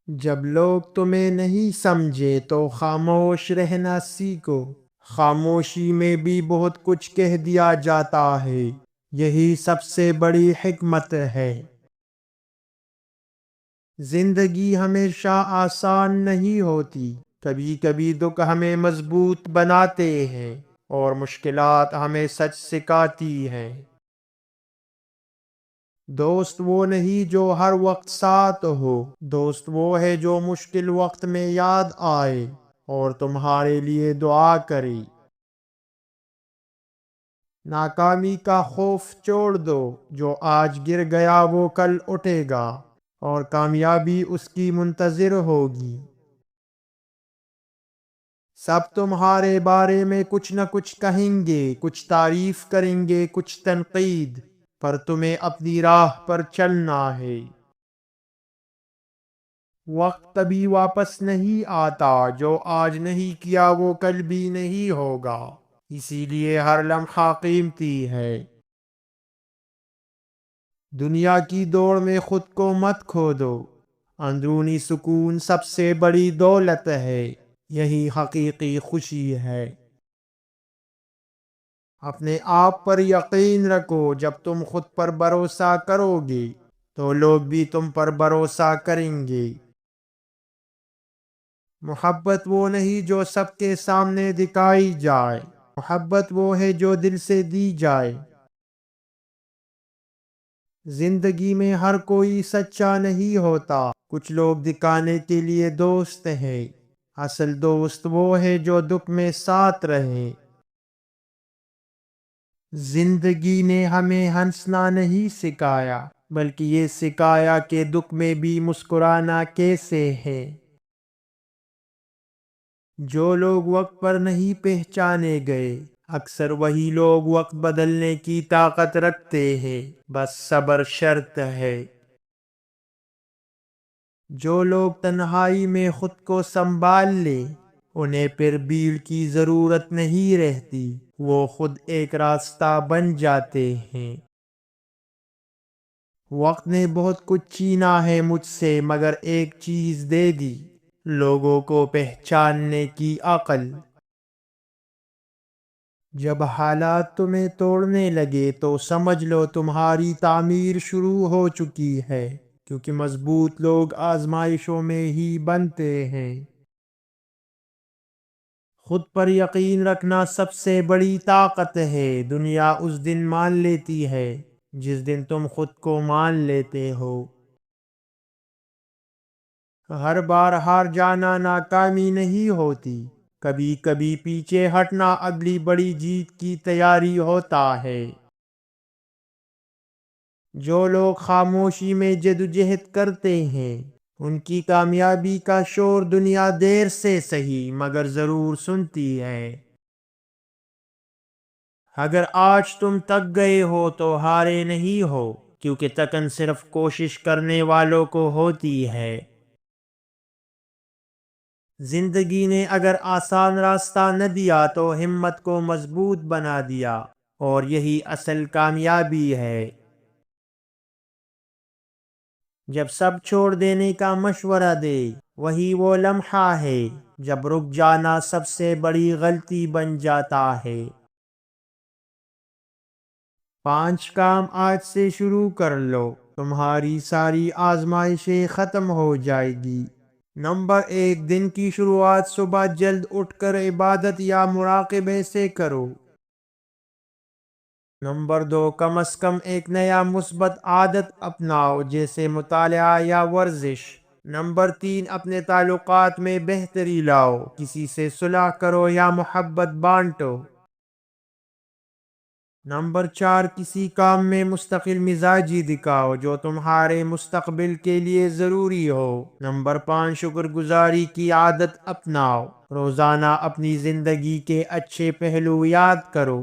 جب لوگ تمہیں نہیں سمجھے تو خاموش رہنا سیکھو۔ خاموشی میں بھی بہت کچھ کہہ دیا جاتا ہے، یہی سب سے بڑی حکمت ہے۔ زندگی ہمیشہ آسان نہیں ہوتی، کبھی کبھی دکھ ہمیں مضبوط بناتے ہیں اور مشکلات ہمیں سچ سکھاتی ہیں۔ دوست وہ نہیں جو ہر وقت ساتھ ہو، دوست وہ ہے جو مشکل وقت میں یاد آئے اور تمہارے لیے دعا کرے۔ ناکامی کا خوف چھوڑ دو، جو آج گر گیا وہ کل اٹھے گا اور کامیابی اس کی منتظر ہوگی۔ سب تمہارے بارے میں کچھ نہ کچھ کہیں گے، کچھ تعریف کریں گے، کچھ تنقید، پر تمہیں اپنی راہ پر چلنا ہے۔ وقت کبھی واپس نہیں آتا، جو آج نہیں کیا وہ کل بھی نہیں ہوگا، اسی لیے ہر لمحہ قیمتی ہے۔ دنیا کی دوڑ میں خود کو مت کھو دو، اندرونی سکون سب سے بڑی دولت ہے، یہی حقیقی خوشی ہے۔ اپنے آپ پر یقین رکھو، جب تم خود پر بھروسہ کرو گے تو لوگ بھی تم پر بھروسہ کریں گے۔ محبت وہ نہیں جو سب کے سامنے دکھائی جائے، محبت وہ ہے جو دل سے دی جائے۔ زندگی میں ہر کوئی سچا نہیں ہوتا، کچھ لوگ دکھانے کے لیے دوست ہیں، اصل دوست وہ ہے جو دکھ میں ساتھ رہے۔ زندگی نے ہمیں ہنسنا نہیں سکھایا، بلکہ یہ سکھایا کہ دکھ میں بھی مسکرانا کیسے ہے۔ جو لوگ وقت پر نہیں پہچانے گئے، اکثر وہی لوگ وقت بدلنے کی طاقت رکھتے ہیں، بس صبر شرط ہے۔ جو لوگ تنہائی میں خود کو سنبھال لے، انہیں پھر بھیڑ کی ضرورت نہیں رہتی، وہ خود ایک راستہ بن جاتے ہیں۔ وقت نے بہت کچھ چھینا ہے مجھ سے، مگر ایک چیز دے دی، لوگوں کو پہچاننے کی عقل۔ جب حالات تمہیں توڑنے لگے تو سمجھ لو تمہاری تعمیر شروع ہو چکی ہے، کیونکہ مضبوط لوگ آزمائشوں میں ہی بنتے ہیں۔ خود پر یقین رکھنا سب سے بڑی طاقت ہے، دنیا اس دن مان لیتی ہے جس دن تم خود کو مان لیتے ہو۔ ہر بار ہار جانا ناکامی نہیں ہوتی، کبھی کبھی پیچھے ہٹنا اگلی بڑی جیت کی تیاری ہوتا ہے۔ جو لوگ خاموشی میں جدوجہد کرتے ہیں، ان کی کامیابی کا شور دنیا دیر سے صحیح مگر ضرور سنتی ہے۔ اگر آج تم تک گئے ہو تو ہارے نہیں ہو، کیونکہ تکن صرف کوشش کرنے والوں کو ہوتی ہے۔ زندگی نے اگر آسان راستہ نہ دیا تو ہمت کو مضبوط بنا دیا، اور یہی اصل کامیابی ہے۔ جب سب چھوڑ دینے کا مشورہ دے، وہی وہ لمحہ ہے جب رک جانا سب سے بڑی غلطی بن جاتا ہے۔ 5 کام آج سے شروع کر لو، تمہاری ساری آزمائشیں ختم ہو جائے گی۔ نمبر 1، دن کی شروعات صبح جلد اٹھ کر عبادت یا مراقبے سے کرو۔ نمبر 2، کم از کم ایک نیا مثبت عادت اپناؤ، جیسے مطالعہ یا ورزش۔ نمبر 3، اپنے تعلقات میں بہتری لاؤ، کسی سے صلح کرو یا محبت بانٹو۔ نمبر 4، کسی کام میں مستقل مزاجی دکھاؤ جو تمہارے مستقبل کے لیے ضروری ہو۔ نمبر 5، شکر گزاری کی عادت اپناؤ، روزانہ اپنی زندگی کے اچھے پہلو یاد کرو۔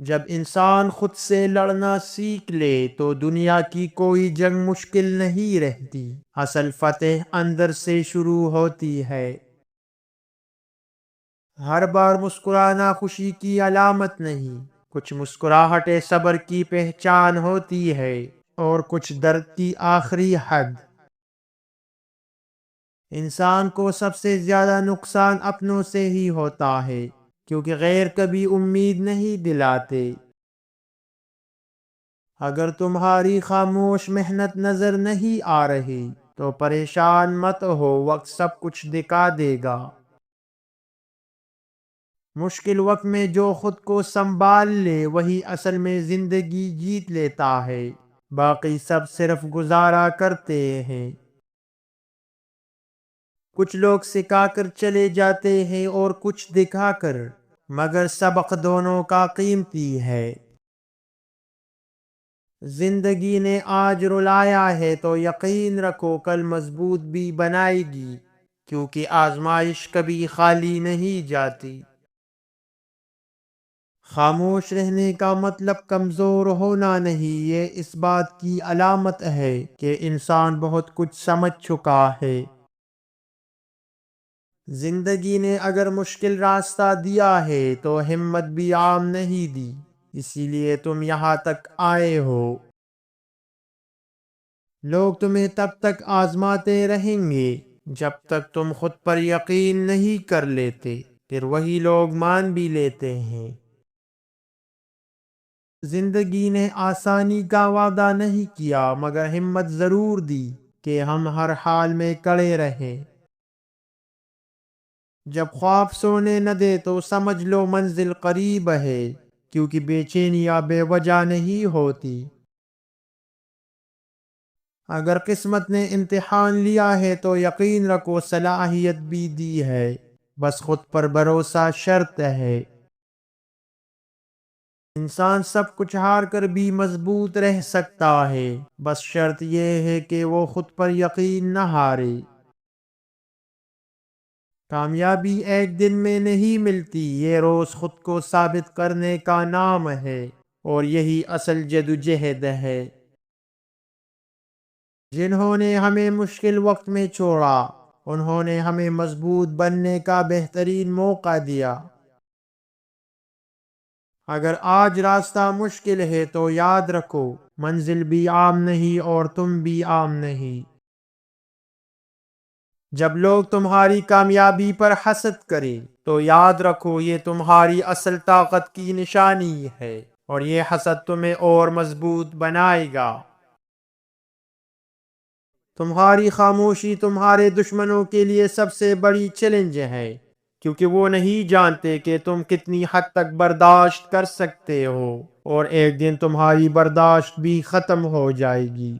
جب انسان خود سے لڑنا سیکھ لے تو دنیا کی کوئی جنگ مشکل نہیں رہتی، اصل فتح اندر سے شروع ہوتی ہے۔ ہر بار مسکرانا خوشی کی علامت نہیں، کچھ مسکراہٹیں صبر کی پہچان ہوتی ہے اور کچھ درد کی آخری حد۔ انسان کو سب سے زیادہ نقصان اپنوں سے ہی ہوتا ہے، کیونکہ غیر کبھی امید نہیں دلاتے۔ اگر تمہاری خاموش محنت نظر نہیں آ رہی تو پریشان مت ہو، وقت سب کچھ دکھا دے گا۔ مشکل وقت میں جو خود کو سنبھال لے وہی اصل میں زندگی جیت لیتا ہے، باقی سب صرف گزارا کرتے ہیں۔ کچھ لوگ سکھا کر چلے جاتے ہیں اور کچھ دکھا کر، مگر سبق دونوں کا قیمتی ہے۔ زندگی نے آج رلایا ہے تو یقین رکھو کل مضبوط بھی بنائے گی، کیونکہ آزمائش کبھی خالی نہیں جاتی۔ خاموش رہنے کا مطلب کمزور ہونا نہیں، یہ اس بات کی علامت ہے کہ انسان بہت کچھ سمجھ چکا ہے۔ زندگی نے اگر مشکل راستہ دیا ہے تو ہمت بھی عام نہیں دی، اسی لیے تم یہاں تک آئے ہو۔ لوگ تمہیں تب تک آزماتے رہیں گے جب تک تم خود پر یقین نہیں کر لیتے، پھر وہی لوگ مان بھی لیتے ہیں۔ زندگی نے آسانی کا وعدہ نہیں کیا، مگر ہمت ضرور دی کہ ہم ہر حال میں کڑے رہیں۔ جب خواب سونے نہ دے تو سمجھ لو منزل قریب ہے، کیونکہ بے چینیاں بے وجہ نہیں ہوتی۔ اگر قسمت نے امتحان لیا ہے تو یقین رکھو صلاحیت بھی دی ہے، بس خود پر بھروسہ شرط ہے۔ انسان سب کچھ ہار کر بھی مضبوط رہ سکتا ہے، بس شرط یہ ہے کہ وہ خود پر یقین نہ ہارے۔ کامیابی ایک دن میں نہیں ملتی، یہ روز خود کو ثابت کرنے کا نام ہے، اور یہی اصل جدوجہد ہے۔ جنہوں نے ہمیں مشکل وقت میں چھوڑا، انہوں نے ہمیں مضبوط بننے کا بہترین موقع دیا۔ اگر آج راستہ مشکل ہے تو یاد رکھو منزل بھی عام نہیں اور تم بھی عام نہیں۔ جب لوگ تمہاری کامیابی پر حسد کریں تو یاد رکھو یہ تمہاری اصل طاقت کی نشانی ہے، اور یہ حسد تمہیں اور مضبوط بنائے گا۔ تمہاری خاموشی تمہارے دشمنوں کے لیے سب سے بڑی چیلنج ہے، کیونکہ وہ نہیں جانتے کہ تم کتنی حد تک برداشت کر سکتے ہو، اور ایک دن تمہاری برداشت بھی ختم ہو جائے گی۔